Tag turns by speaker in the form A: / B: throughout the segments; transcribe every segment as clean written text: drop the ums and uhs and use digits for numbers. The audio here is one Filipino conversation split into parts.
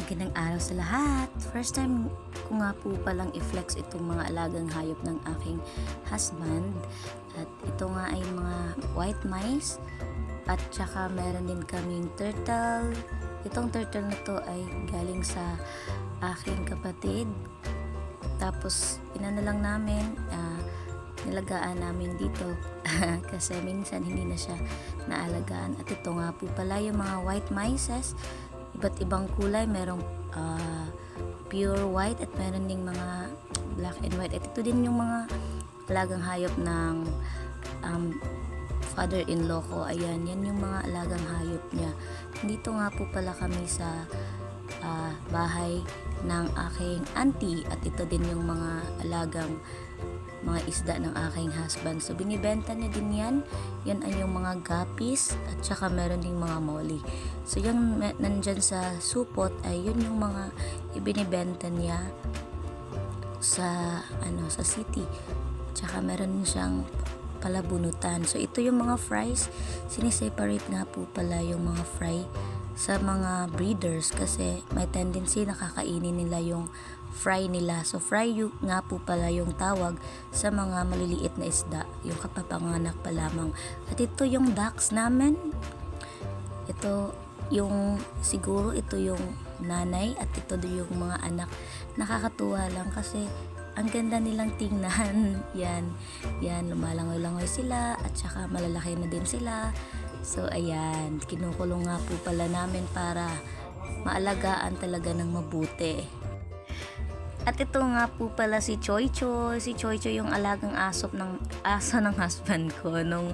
A: Magandang araw sa lahat. First time ko nga po palang i-flex itong mga alagang hayop ng aking husband. At ito nga ay mga white mice. At saka meron din kaming turtle. Itong turtle na to ay galing sa aking kapatid. Tapos inano lang namin, nilagaan namin dito kasi minsan hindi na siya naalagaan. At ito nga po pala yung mga white mice. Iba't ibang kulay, merong pure white at meron ding mga black and white. At ito din yung mga alagang hayop ng father-in-law ko. Ayan, yan yung mga alagang hayop niya. Dito nga po pala kami sa bahay ng aking auntie at ito din yung mga alagang mga isda ng aking husband. So binibenta niya din yan. Yan ay yung mga guppies at saka meron ding mga molly. So yung nandyan sa supot ay yun yung mga ibinibenta niya sa sa city. Tsaka meron siyang palabunutan. So ito yung mga fries. Siniseparate nga po pala yung mga fry sa mga breeders kasi may tendency na kakainin nila yung fry nila. So fry nga po pala yung tawag sa mga maliliit na isda, yung kapapanganak pa lamang. At ito yung ducks namin. Ito yung siguro ito yung nanay at ito yung mga anak. Nakakatuwa lang kasi ang ganda nilang tingnan. Yan, lumalangoy-langoy sila at saka malalaki na din sila. So ayan, kinukulong nga po pala namin para maalagaan talaga ng mabuti. At ito nga po pala si Choy Choy. Si Choy Choy yung alagang aso ng husband ko nung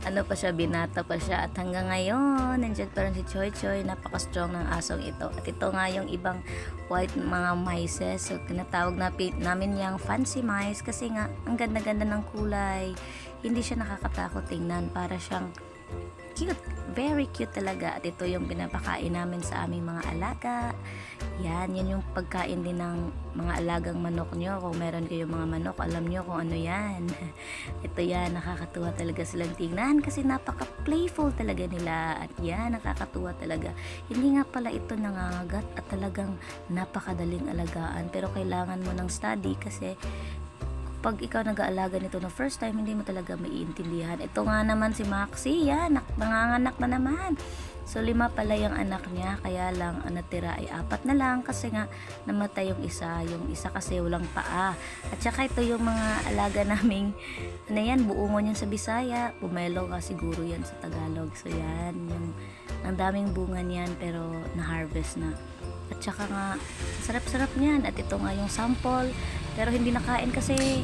A: pa siya, binata pa siya. At hanggang ngayon, nandiyan pa rin si Choy Choy. Napaka-strong ng asong ito. At ito nga yung ibang white mga mice. So tinatawag namin yung fancy mice kasi nga ang ganda-ganda ng kulay. Hindi siya nakakatakot tingnan. Para siyang cute, very cute talaga. At ito yung pinapakain namin sa aming mga alaga. Yan yung pagkain din ng mga alagang manok nyo. Kung meron kayong mga manok, alam nyo kung ano yan. Ito yan, nakakatuwa talaga silang tingnan kasi napaka-playful talaga nila. At yan, nakakatuwa talaga. Hindi nga pala ito nangangagat at talagang napakadaling alagaan. Pero kailangan mo ng study kasi pag ikaw nag-aalaga nito na first time, hindi mo talaga maiintindihan. Ito nga naman si Maxi, yan, nanganganak na naman. So 5 pala yung anak niya, kaya lang ang natira ay 4 na lang kasi nga namatay yung isa kasi walang paa. At saka ito yung mga alaga naming, yan, buungon yan sa Bisaya, pumelo ka siguro yan sa Tagalog. So yan, ang daming bunga niyan pero na-harvest na. At saka nga, sarap-sarap niyan. At ito nga yung sample, pero hindi nakain kasi